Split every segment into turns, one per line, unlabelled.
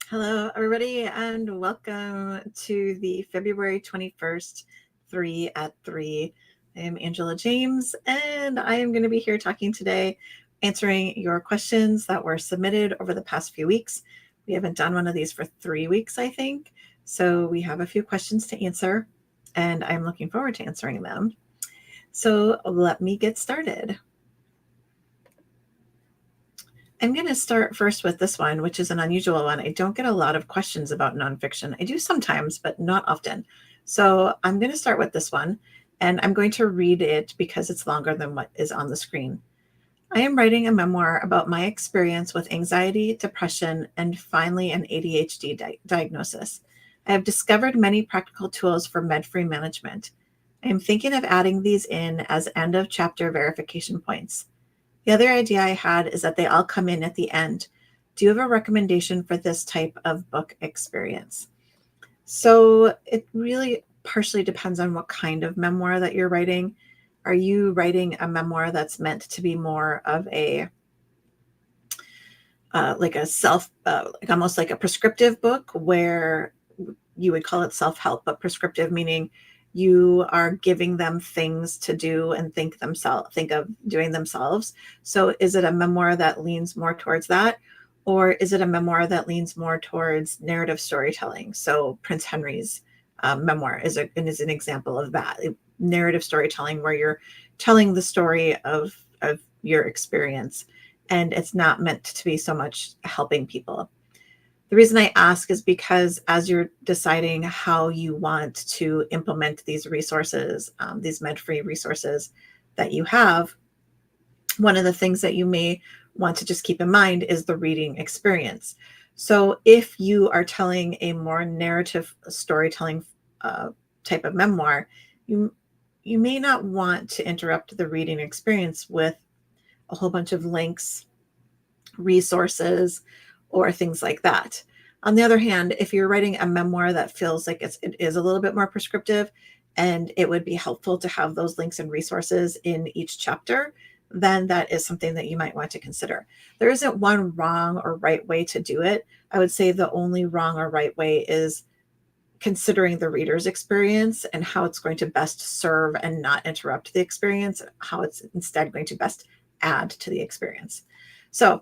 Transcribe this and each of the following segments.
Hello, everybody, and welcome to the February 21st 3 at 3. I am Angela James, and I am going to be here talking today, answering your questions that were submitted over the past few weeks. We haven't done one of these for 3 weeks, I think, so we have a few questions to answer, and I'm looking forward to answering them. So let me get started. I'm going to start first with this one, which is an unusual one. I don't get a lot of questions about nonfiction. I do sometimes, but not often. So I'm going to start with this one, and I'm going to read it because it's longer than what is on the screen. I am writing a memoir about my experience with anxiety, depression, and finally an ADHD diagnosis. I have discovered many practical tools for med-free management. I am thinking of adding these in as end of chapter verification points. The other idea I had is that they all come in at the end. Do you have a recommendation for this type of book experience? So it really partially depends on what kind of memoir that you're writing. Are you writing a memoir that's meant to be more of a like a like almost like a prescriptive book, where you would call it self-help, but prescriptive meaning you are giving them things to do and think of doing themselves. So is it a memoir that leans more towards that? Or is it a memoir that leans more towards narrative storytelling? So Prince Henry's memoir is an example of that. Narrative storytelling, where you're telling the story of your experience, and it's not meant to be so much helping people. The reason I ask is because as you're deciding how you want to implement these resources, these med-free resources that you have, one of the things that you may want to just keep in mind is the reading experience. So if you are telling a more narrative storytelling type of memoir, you may not want to interrupt the reading experience with a whole bunch of links, resources, or things like that. On the other hand, if you're writing a memoir that feels like it is a little bit more prescriptive, and it would be helpful to have those links and resources in each chapter, then that is something that you might want to consider. There isn't one wrong or right way to do it. I would say the only wrong or right way is considering the reader's experience and how it's going to best serve and not interrupt the experience, how it's instead going to best add to the experience. So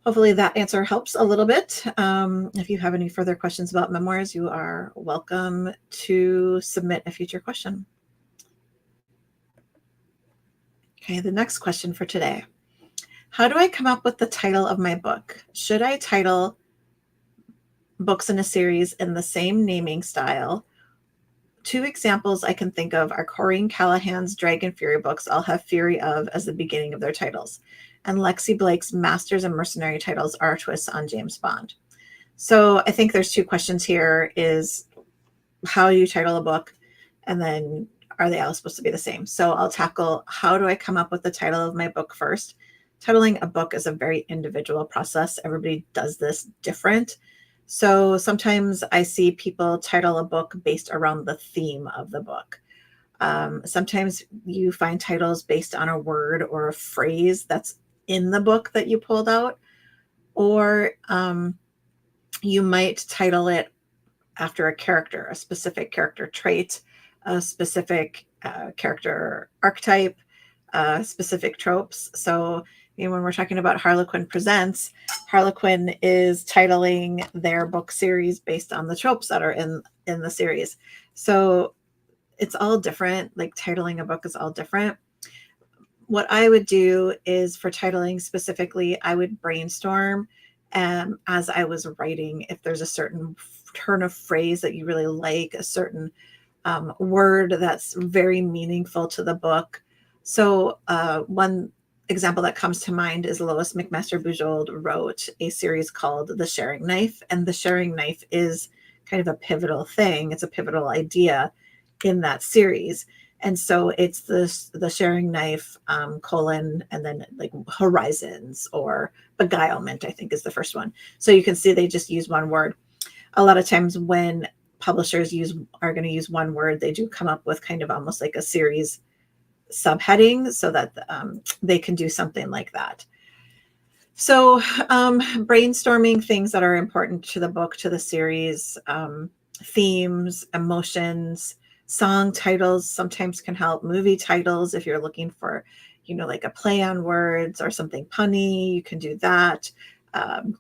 hopefully that answer helps a little bit. If you have any further questions about memoirs, you are welcome to submit a future question. Okay, the next question for today. How do I come up with the title of my book? Should I title books in a series in the same naming style? Two examples I can think of are Corinne Callahan's Dragon Fury books all have Fury of as the beginning of their titles, and Lexi Blake's Masters and Mercenary titles are twists on James Bond. So I think there's two questions here: is how do you title a book, and then are they all supposed to be the same? So I'll tackle how do I come up with the title of my book first. Titling a book is a very individual process. Everybody does this different. So sometimes I see people title a book based around the theme of the book. Sometimes you find titles based on a word or a phrase that's in the book that you pulled out, or you might title it after a character, a specific character trait, a specific character archetype, specific tropes. So when we're talking about Harlequin Presents, Harlequin is titling their book series based on the tropes that are in the series. So it's all different. Like titling a book is all different. What I would do is, for titling specifically, I would brainstorm as I was writing. If there's a certain turn of phrase that you really like, a certain word that's very meaningful to the book. So one example that comes to mind is Lois McMaster-Bujold wrote a series called The Sharing Knife, and the sharing knife is kind of a pivotal thing. It's a pivotal idea in that series. And so it's the sharing knife, colon, and then like horizons, or beguilement, I think is the first one. So you can see they just use one word. A lot of times when publishers are going to use one word, they do come up with kind of almost like a series subheading so that they can do something like that. So, brainstorming things that are important to the book, to the series, themes, emotions, song titles sometimes can help. Movie titles, if you're looking for, like a play on words or something punny, you can do that.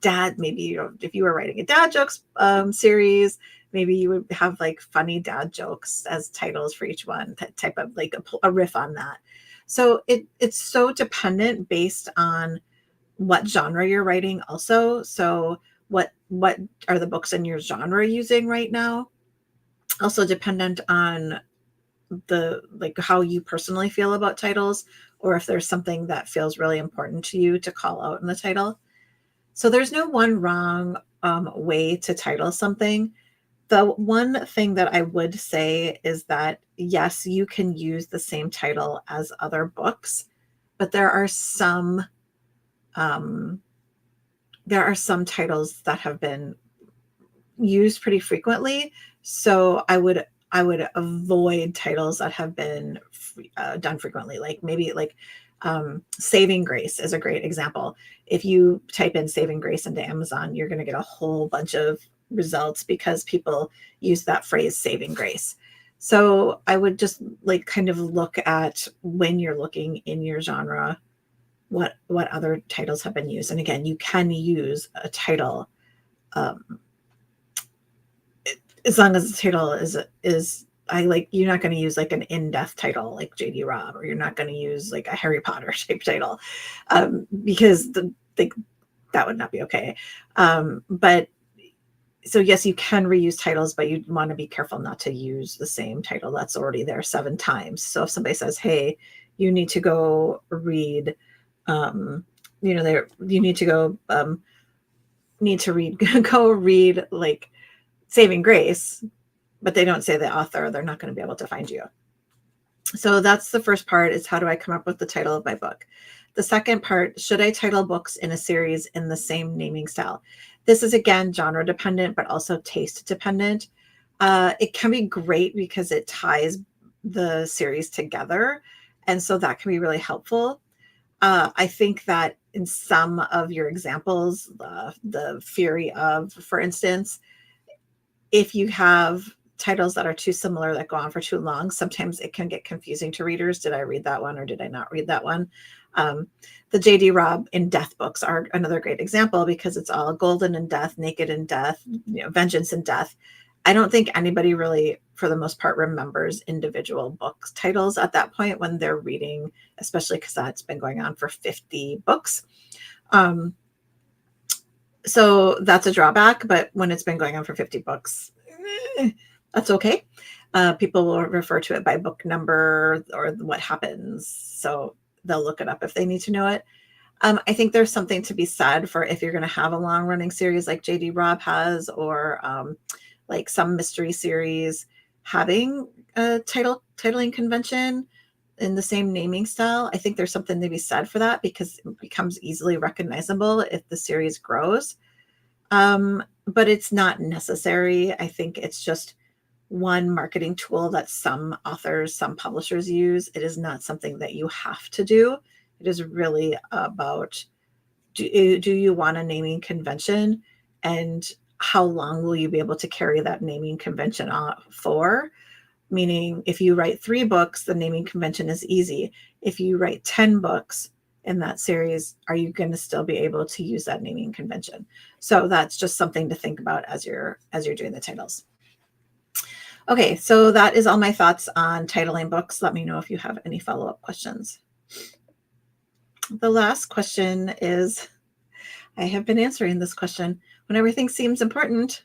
Dad, maybe if you were writing a dad jokes series, maybe you would have like funny dad jokes as titles for each one, type of like a riff on that. So it's so dependent based on what genre you're writing also. So what are the books in your genre using right now? Also dependent on the like how you personally feel about titles, or if there's something that feels really important to you to call out in the title. So there's no one wrong way to title something. The one thing that I would say is that yes, you can use the same title as other books, but um, there are some titles that have been used pretty frequently. So I would avoid titles that have been done frequently. Like maybe like Saving Grace is a great example. If you type in Saving Grace into Amazon, you're going to get a whole bunch of results because people use that phrase Saving Grace. So I would just like kind of look at when you're looking in your genre, what other titles have been used. And again, you can use a title um, as long as the title is I like you're not going to use like an in-depth title like JD Robb, or you're not going to use like a Harry Potter type title because that would not be okay. But so yes, you can reuse titles, but you want to be careful not to use the same title that's already there 7 times. So if somebody says, "Hey, you need to go read," there you need to read go read like Saving Grace, but they don't say the author, they're not going to be able to find you. So that's the first part, is how do I come up with the title of my book? The second part, should I title books in a series in the same naming style? This is again genre dependent, but also taste dependent. It can be great because it ties the series together. And so that can be really helpful. I think that in some of your examples, the Fury of, for instance, if you have titles that are too similar that go on for too long, sometimes it can get confusing to readers. Did I read that one or did I not read that one? The JD Robb in Death books are another great example because it's all golden in death, naked in death, vengeance in death. I don't think anybody really, for the most part, remembers individual book titles at that point when they're reading, especially because that's been going on for 50 books. So that's a drawback, but when it's been going on for 50 books, that's okay. People will refer to it by book number or what happens. So they'll look it up if they need to know it. I think there's something to be said for if you're going to have a long running series like JD Robb has, or like some mystery series, having a titling convention in the same naming style. I think there's something to be said for that because it becomes easily recognizable if the series grows. But it's not necessary. I think it's just one marketing tool that some authors, some publishers use. It is not something that you have to do. It is really about, do you want a naming convention, and how long will you be able to carry that naming convention on for? Meaning, if you write 3 books, the naming convention is easy. If you write 10 books in that series, are you going to still be able to use that naming convention? So that's just something to think about as you're doing the titles. Okay, so that is all my thoughts on titling books. Let me know if you have any follow-up questions. The last question is, I have been answering this question. When everything seems important,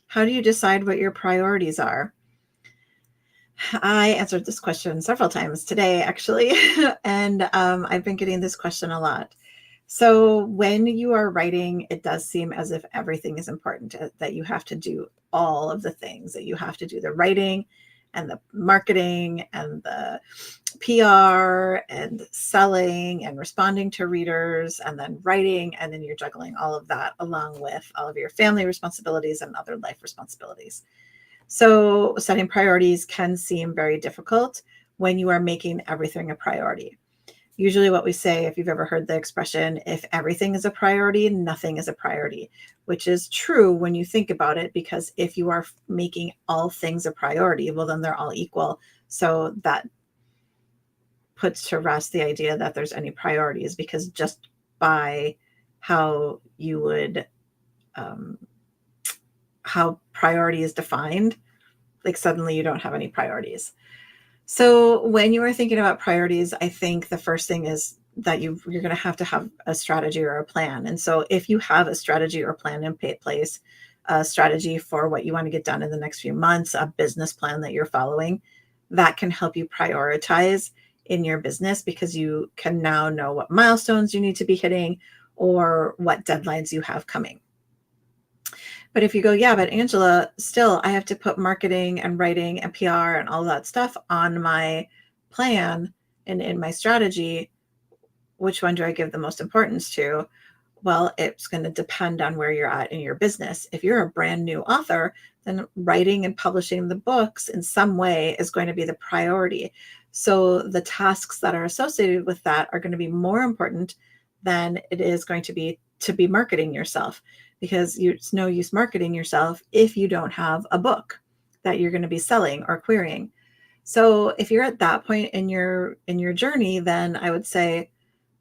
how do you decide what your priorities are? I answered this question several times today, actually, and I've been getting this question a lot. So when you are writing, it does seem as if everything is important, that you have to do all of the things, that you have to do the writing and the marketing and the PR and selling and responding to readers and then writing. And then you're juggling all of that along with all of your family responsibilities and other life responsibilities. So setting priorities can seem very difficult when you are making everything a priority. usually what we say, if you've ever heard the expression, if everything is a priority, nothing is a priority, which is true when you think about it, because if you are making all things a priority, well, then they're all equal. So that puts to rest the idea that there's any priorities, because just by how you would, how priority is defined, like suddenly you don't have any priorities. So when you are thinking about priorities, I think the first thing is that you're going to have a strategy or a plan. And so if you have a strategy or plan in place, a strategy for what you want to get done in the next few months, a business plan that you're following, that can help you prioritize in your business, because you can now know what milestones you need to be hitting or what deadlines you have coming. But if you go, yeah, but Angela, still, I have to put marketing and writing and PR and all that stuff on my plan and in my strategy, which one do I give the most importance to? Well, it's going to depend on where you're at in your business. If you're a brand new author, then writing and publishing the books in some way is going to be the priority. So the tasks that are associated with that are going to be more important than it is going to be marketing yourself, because it's no use marketing yourself if you don't have a book that you're going to be selling or querying. So if you're at that point in your journey, then I would say,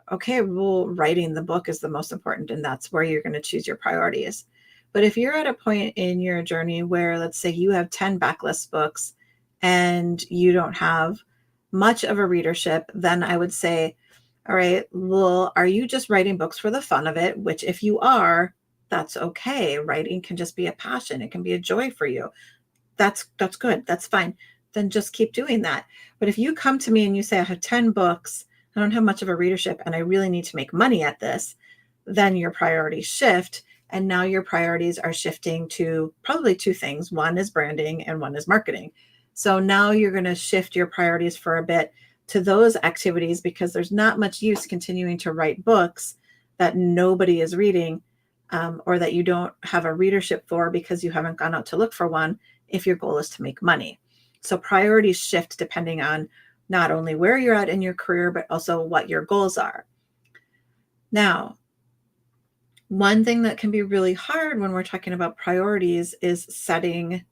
okay, well, writing the book is the most important, and that's where you're going to choose your priorities. But if you're at a point in your journey where, let's say, you have 10 backlist books and you don't have much of a readership, then I would say, all right, well, are you just writing books for the fun of it? Which, if you are, that's okay. Writing can just be a passion. It can be a joy for you. That's good. That's fine. Then just keep doing that. But if you come to me and you say, I have 10 books, I don't have much of a readership, and I really need to make money at this, then your priorities shift. And now your priorities are shifting to probably two things. One is branding and one is marketing. So now you're going to shift your priorities for a bit to those activities, because there's not much use continuing to write books that nobody is reading, or that you don't have a readership for because you haven't gone out to look for one, if your goal is to make money. So priorities shift depending on not only where you're at in your career, but also what your goals are. Now, one thing that can be really hard when we're talking about priorities is setting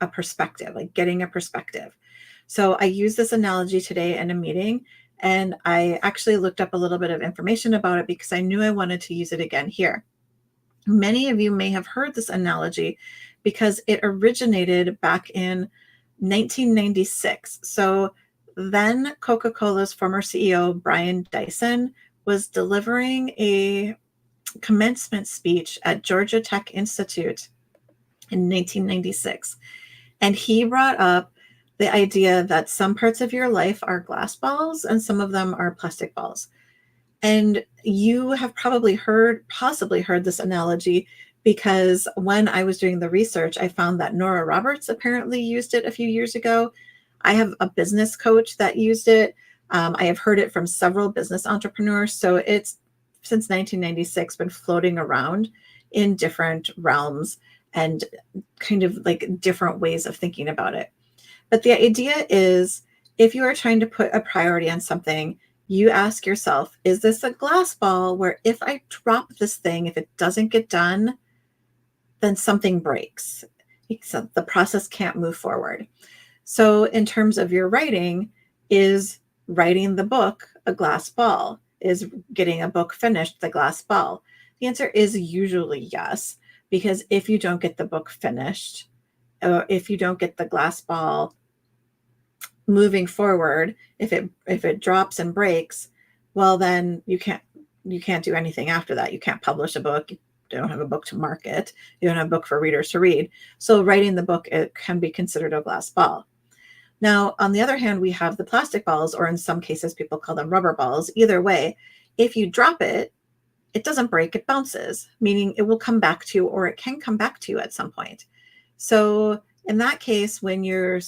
a perspective, like getting a perspective. So I used this analogy today in a meeting, and I actually looked up a little bit of information about it because I knew I wanted to use it again here. Many of you may have heard this analogy because it originated back in 1996. So then Coca-Cola's former CEO, Brian Dyson, was delivering a commencement speech at Georgia Tech Institute in 1996. And he brought up the idea that some parts of your life are glass balls and some of them are plastic balls. And you have possibly heard this analogy, because when I was doing the research, I found that Nora Roberts apparently used it a few years ago. I have a business coach that used it. I have heard it from several business entrepreneurs. So it's since 1996 been floating around in different realms and kind of like different ways of thinking about it. But the idea is, if you are trying to put a priority on something, you ask yourself, is this a glass ball where if I drop this thing, if it doesn't get done, then something breaks? So the process can't move forward. So in terms of your writing, is writing the book a glass ball? Is getting a book finished the glass ball? The answer is usually yes, because if you don't get the book finished, or if you don't get the glass ball moving forward, if it drops and breaks, well, then you can't do anything after that. You can't publish a book. You don't have a book to market. You don't have a book for readers to read. So writing the book, it can be considered a glass ball. Now, on the other hand, we have the plastic balls, or in some cases, people call them rubber balls. Either way, if you drop it, it doesn't break, it bounces, meaning it will come back to you, or it can come back to you at some point. So in that case, when you're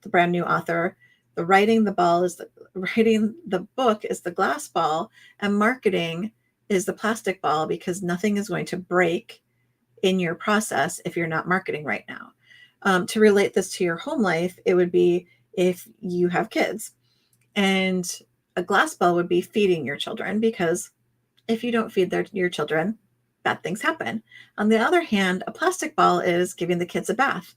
the brand new author, writing the book is the glass ball, and marketing is the plastic ball, because nothing is going to break in your process if you're not marketing right now. To relate this to your home life, it would be if you have kids and A glass ball would be feeding your children, because if you don't feed your children, bad things happen. On the other hand, a plastic ball is giving the kids a bath.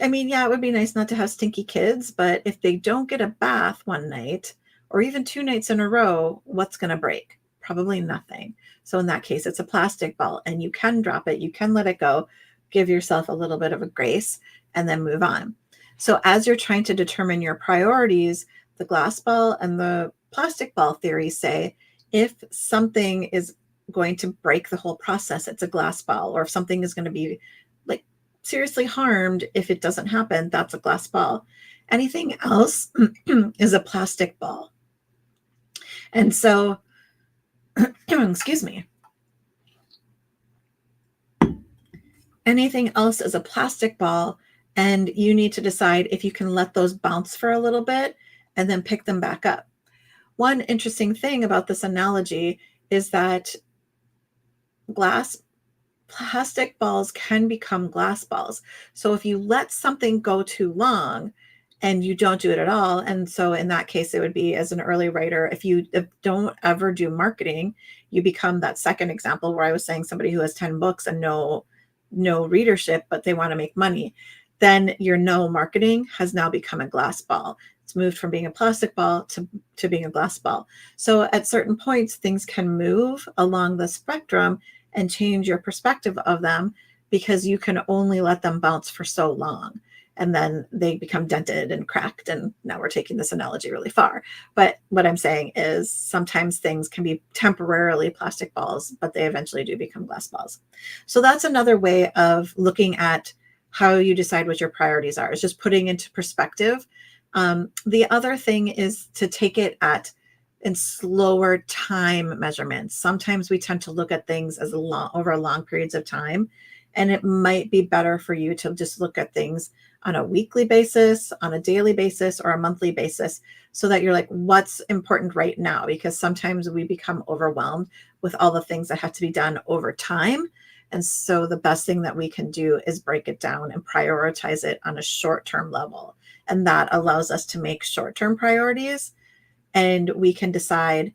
I mean, yeah, it would be nice not to have stinky kids, but if they don't get a bath one night or even 2 nights in a row, what's going to break? Probably nothing. So in that case, it's a plastic ball, and you can drop it, you can let it go, give yourself a little bit of a grace, and then move on. So as you're trying to determine your priorities, the glass ball and the plastic ball theory say, if something is going to break the whole process, it's a glass ball. Or if something is going to be like seriously harmed if it doesn't happen, that's a glass ball. Anything else is a plastic ball. And so, excuse me, anything else is a plastic ball, and you need to decide if you can let those bounce for a little bit and then pick them back up. One interesting thing about this analogy is that plastic balls can become glass balls. So if you let something go too long and you don't do it at all, and so in that case, it would be, as an early writer, if you don't ever do marketing, you become that second example where I was saying somebody who has 10 books and no readership, but they want to make money. Then your no marketing has now become a glass ball. It's moved from being a plastic ball to being a glass ball. So at certain points, things can move along the spectrum and change your perspective of them, because you can only let them bounce for so long. And then they become dented and cracked. And now we're taking this analogy really far. But what I'm saying is sometimes things can be temporarily plastic balls, but they eventually do become glass balls. So that's another way of looking at how you decide what your priorities are, is just putting into perspective. The other thing is to take it in slower time measurements. Sometimes we tend to look at things as over long periods of time, and it might be better for you to just look at things on a weekly basis, on a daily basis, or a monthly basis, so that you're like, what's important right now? Because sometimes we become overwhelmed with all the things that have to be done over time. And so the best thing that we can do is break it down and prioritize it on a short-term level. And that allows us to make short-term priorities, and we can decide,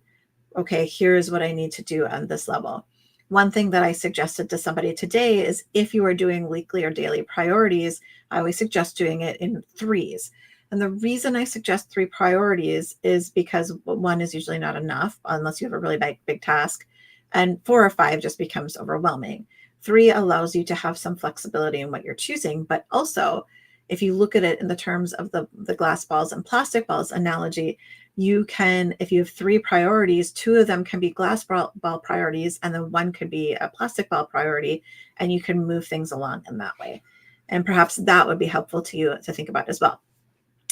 okay, here's what I need to do on this level. One thing that I suggested to somebody today is, if you are doing weekly or daily priorities, I always suggest doing it in threes. And the reason I suggest 3 priorities is because 1 is usually not enough unless you have a really big task. And 4 or 5 just becomes overwhelming. 3 allows you to have some flexibility in what you're choosing. But also, if you look at it in the terms of the glass balls and plastic balls analogy, you can, if you have 3 priorities, 2 of them can be glass ball priorities, and then 1 could be a plastic ball priority, and you can move things along in that way. And perhaps that would be helpful to you to think about as well.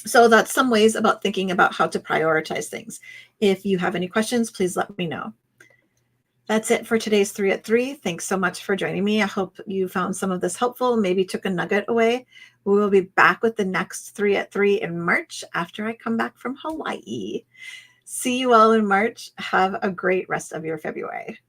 So that's some ways about thinking about how to prioritize things. If you have any questions, please let me know. That's it for today's 3 at 3. Thanks so much for joining me. I hope you found some of this helpful, maybe took a nugget away. We will be back with the next 3 at 3 in March after I come back from Hawaii. See you all in March. Have a great rest of your February.